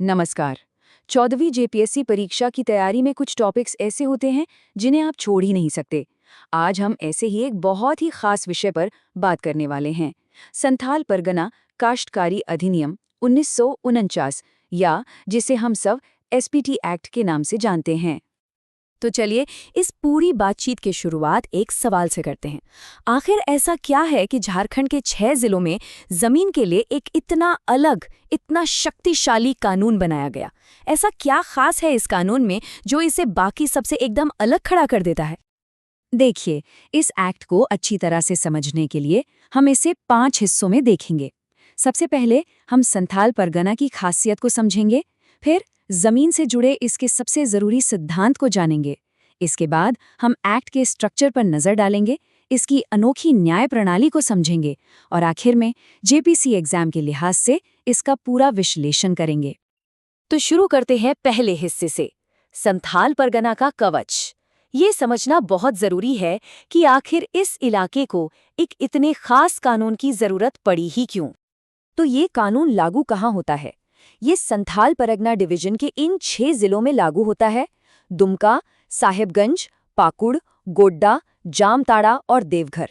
नमस्कार। 14वीं जेपीएससी परीक्षा की तैयारी में कुछ टॉपिक्स ऐसे होते हैं जिन्हें आप छोड़ ही नहीं सकते। आज हम ऐसे ही एक बहुत ही खास विषय पर बात करने वाले हैं। संथाल परगना काश्तकारी अधिनियम 1949 या जिसे हम सब एसपीटी एक्ट के नाम से जानते हैं। तो चलिए इस पूरी बातचीत की शुरुआत एक सवाल से करते हैं। आखिर ऐसा क्या है कि झारखंड के 6 जिलों में जमीन के लिए एक इतना अलग, इतना शक्तिशाली कानून बनाया गया? ऐसा क्या खास है इस कानून में जो इसे बाकी सबसे एकदम अलग खड़ा कर देता है? देखिए, इस एक्ट को अच्छी तरह से समझने के लिए हम इसे 5 हिस्सों में देखेंगे। सबसे पहले हम संथाल परगना की खासियत को समझेंगे, फिर जमीन से जुड़े इसके सबसे जरूरी सिद्धांत को जानेंगे। इसके बाद हम एक्ट के स्ट्रक्चर पर नजर डालेंगे, इसकी अनोखी न्याय प्रणाली को समझेंगे और आखिर में जेपीसी एग्जाम के लिहाज से इसका पूरा विश्लेषण करेंगे। तो शुरू करते हैं पहले हिस्से से, संथाल परगना का कवच। ये समझना बहुत जरूरी है कि आखिर इस इलाके को एक इतने खास कानून की जरूरत पड़ी ही क्यों। तो ये कानून लागू कहाँ होता है? ये संथाल परगना डिवीजन के इन 6 जिलों में लागू होता है: दुमका, साहेबगंज, पाकुड़, गोड्डा, जामताड़ा और देवघर।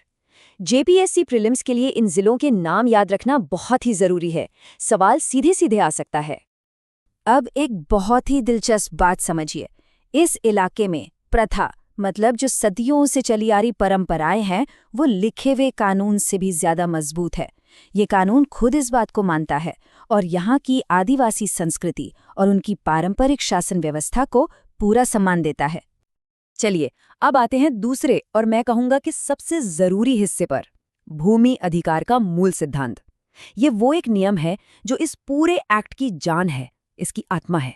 जेपीएससी प्रीलिम्स के लिए इन जिलों के नाम याद रखना बहुत ही जरूरी है। सवाल सीधे सीधे आ सकता है। अब एक बहुत ही दिलचस्प बात समझिए। इस इलाके में प्रथा, मतलब जो सदियों से चली आ रही परंपराएं हैं, वो लिखे हुए कानून से भी ज्यादा मजबूत है। ये कानून खुद इस बात को मानता है और यहाँ की आदिवासी संस्कृति और उनकी पारंपरिक शासन व्यवस्था को पूरा सम्मान देता है। चलिए अब आते हैं दूसरे और मैं कहूँगा कि सबसे जरूरी हिस्से पर, भूमि अधिकार का मूल सिद्धांत। ये वो एक नियम है जो इस पूरे एक्ट की जान है, इसकी आत्मा है।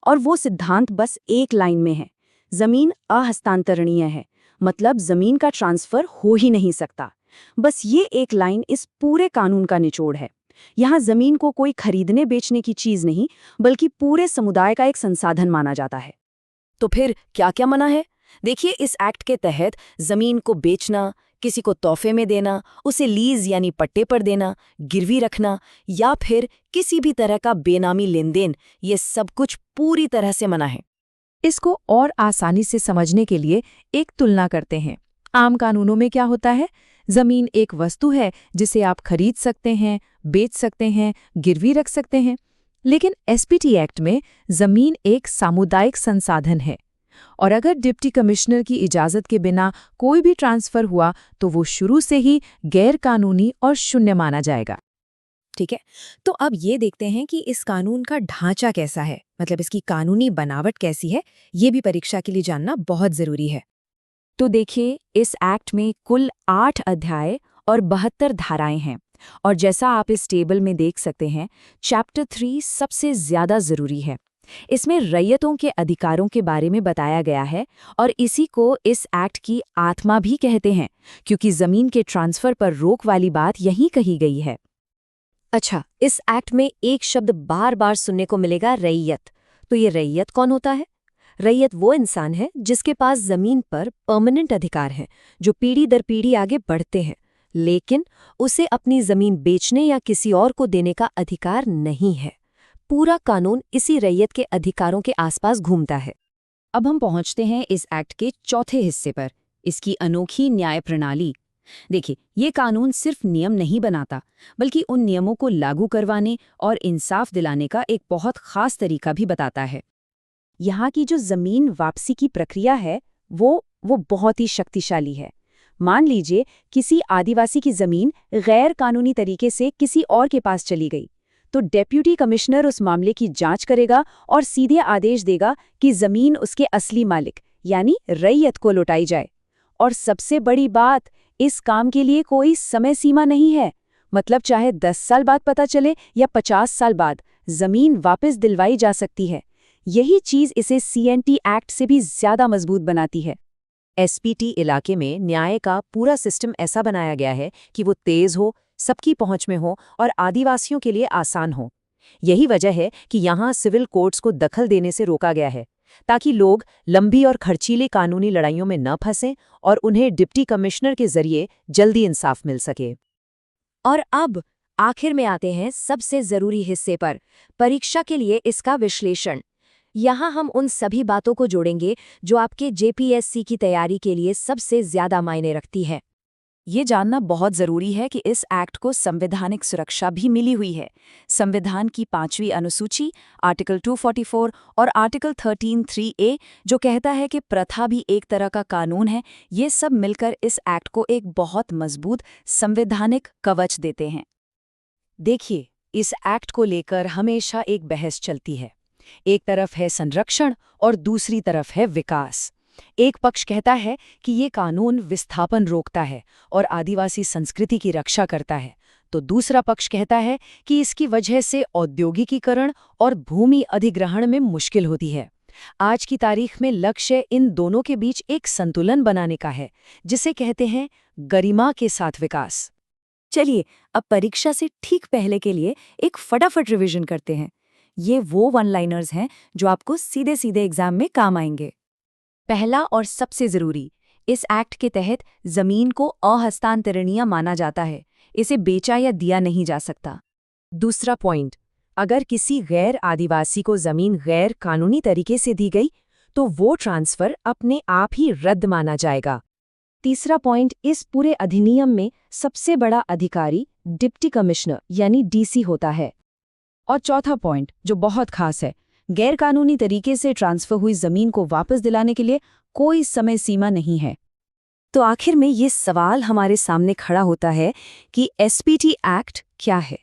और वो सिद्धांत बस एक लाइन में है: जमीन अहस्तांतरणीय है, मतलब जमीन का ट्रांसफर हो ही नहीं सकता। बस ये एक लाइन इस पूरे कानून का निचोड़ है। यहाँ जमीन को कोई खरीदने बेचने की चीज नहीं, बल्कि पूरे समुदाय का एक संसाधन माना जाता है। तो फिर क्या क्या मना है? देखिए, इस एक्ट के तहत जमीन को बेचना, किसी को तोहफे में देना, उसे लीज यानी पट्टे पर देना, गिरवी रखना या फिर किसी भी तरह का बेनामी लेन देन, ये सब कुछ पूरी तरह से मना है। इसको और आसानी से समझने के लिए एक तुलना करते हैं। आम कानूनों में क्या होता है? जमीन एक वस्तु है जिसे आप खरीद सकते हैं, बेच सकते हैं, गिरवी रख सकते हैं। लेकिन एसपीटी एक्ट में जमीन एक सामुदायिक संसाधन है और अगर डिप्टी कमिश्नर की इजाजत के बिना कोई भी ट्रांसफर हुआ तो वो शुरू से ही गैर कानूनी और शून्य माना जाएगा। ठीक है, तो अब ये देखते हैं कि इस कानून का ढांचा कैसा है, मतलब इसकी कानूनी बनावट कैसी है। ये भी परीक्षा के लिए जानना बहुत जरूरी है। तो देखिए, इस एक्ट में कुल 8 अध्याय और 72 धाराएं हैं और जैसा आप इस टेबल में देख सकते हैं, चैप्टर 3 सबसे ज्यादा जरूरी है। इसमें रैयतों के अधिकारों के बारे में बताया गया है और इसी को इस एक्ट की आत्मा भी कहते हैं, क्योंकि जमीन के ट्रांसफर पर रोक वाली बात यहीं कही गई है। अच्छा, इस एक्ट में एक शब्द बार बार सुनने को मिलेगा, रैयत। तो ये रैयत कौन होता है? रैयत वो इंसान है जिसके पास जमीन पर परमानेंट अधिकार हैं, जो पीढ़ी दर पीढ़ी आगे बढ़ते हैं, लेकिन उसे अपनी जमीन बेचने या किसी और को देने का अधिकार नहीं है। पूरा कानून इसी रैयत के अधिकारों के आसपास घूमता है। अब हम पहुंचते हैं इस एक्ट के चौथे हिस्से पर, इसकी अनोखी न्याय प्रणाली। देखिए, ये कानून सिर्फ नियम नहीं बनाता, बल्कि उन नियमों को लागू करवाने और इंसाफ दिलाने का एक बहुत खास तरीका भी बताता है। यहाँ की जो जमीन वापसी की प्रक्रिया है, वो बहुत ही शक्तिशाली है। मान लीजिए किसी आदिवासी की जमीन गैर कानूनी तरीके से किसी और के पास चली गई, तो डेप्यूटी कमिश्नर उस मामले की जांच करेगा और सीधे आदेश देगा कि जमीन उसके असली मालिक यानी रैयत को लौटाई जाए। और सबसे बड़ी बात, इस काम के लिए कोई समय सीमा नहीं है। मतलब चाहे 10 साल बाद पता चले या 50 साल बाद, जमीन वापस दिलवाई जा सकती है। यही चीज इसे सीएनटी एक्ट से भी ज्यादा मजबूत बनाती है। एसपीटी इलाके में न्याय का पूरा सिस्टम ऐसा बनाया गया है कि वो तेज हो, सबकी पहुंच में हो और आदिवासियों के लिए आसान हो। यही वजह है कि यहाँ सिविल कोर्ट्स को दखल देने से रोका गया है, ताकि लोग लंबी और खर्चीली कानूनी लड़ाइयों में न फंसें और उन्हें डिप्टी कमिश्नर के जरिए जल्दी इंसाफ मिल सके। और अब आखिर में आते हैं सबसे जरूरी हिस्से पर, परीक्षा के लिए इसका विश्लेषण। यहाँ हम उन सभी बातों को जोड़ेंगे जो आपके जेपीएससी की तैयारी के लिए सबसे ज्यादा मायने रखती है। ये जानना बहुत जरूरी है कि इस एक्ट को संवैधानिक सुरक्षा भी मिली हुई है। संविधान की 5वीं अनुसूची, आर्टिकल 244 और आर्टिकल 13(3)(a जो कहता है कि प्रथा भी एक तरह का कानून है, ये सब मिलकर इस एक्ट को एक बहुत मजबूत संवैधानिक कवच देते हैं। देखिए, इस एक्ट को लेकर हमेशा एक बहस चलती है। एक तरफ है संरक्षण और दूसरी तरफ है विकास। एक पक्ष कहता है कि ये कानून विस्थापन रोकता है और आदिवासी संस्कृति की रक्षा करता है, तो दूसरा पक्ष कहता है कि इसकी वजह से औद्योगिकीकरण और भूमि अधिग्रहण में मुश्किल होती है। आज की तारीख में लक्ष्य इन दोनों के बीच एक संतुलन बनाने का है, जिसे कहते हैं गरिमा के साथ विकास। चलिए, अब परीक्षा से ठीक पहले के लिए एक फटाफट रिवीजन करते हैं। ये वो वन लाइनर्स हैं जो आपको सीधे सीधे एग्जाम में काम आएंगे। पहला और सबसे जरूरी, इस एक्ट के तहत जमीन को अहस्तांतरणीय माना जाता है, इसे बेचा या दिया नहीं जा सकता। दूसरा पॉइंट, अगर किसी गैर आदिवासी को जमीन गैर कानूनी तरीके से दी गई तो वो ट्रांसफर अपने आप ही रद्द माना जाएगा। तीसरा पॉइंट, इस पूरे अधिनियम में सबसे बड़ा अधिकारी डिप्टी कमिश्नर यानी डीसी होता है। और चौथा पॉइंट जो बहुत खास है, गैरकानूनी तरीके से ट्रांसफर हुई जमीन को वापस दिलाने के लिए कोई समय सीमा नहीं है। तो आखिर में ये सवाल हमारे सामने खड़ा होता है कि एसपीटी एक्ट क्या है?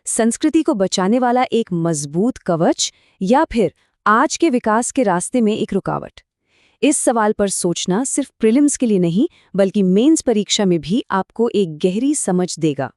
संस्कृति को बचाने वाला एक मजबूत कवच या फिर आज के विकास के रास्ते में एक रुकावट? इस सवाल पर सोचना सिर्फ प्रीलिम्स के लिए नहीं बल्कि मेंस परीक्षा में भी आपको एक गहरी समझ देगा।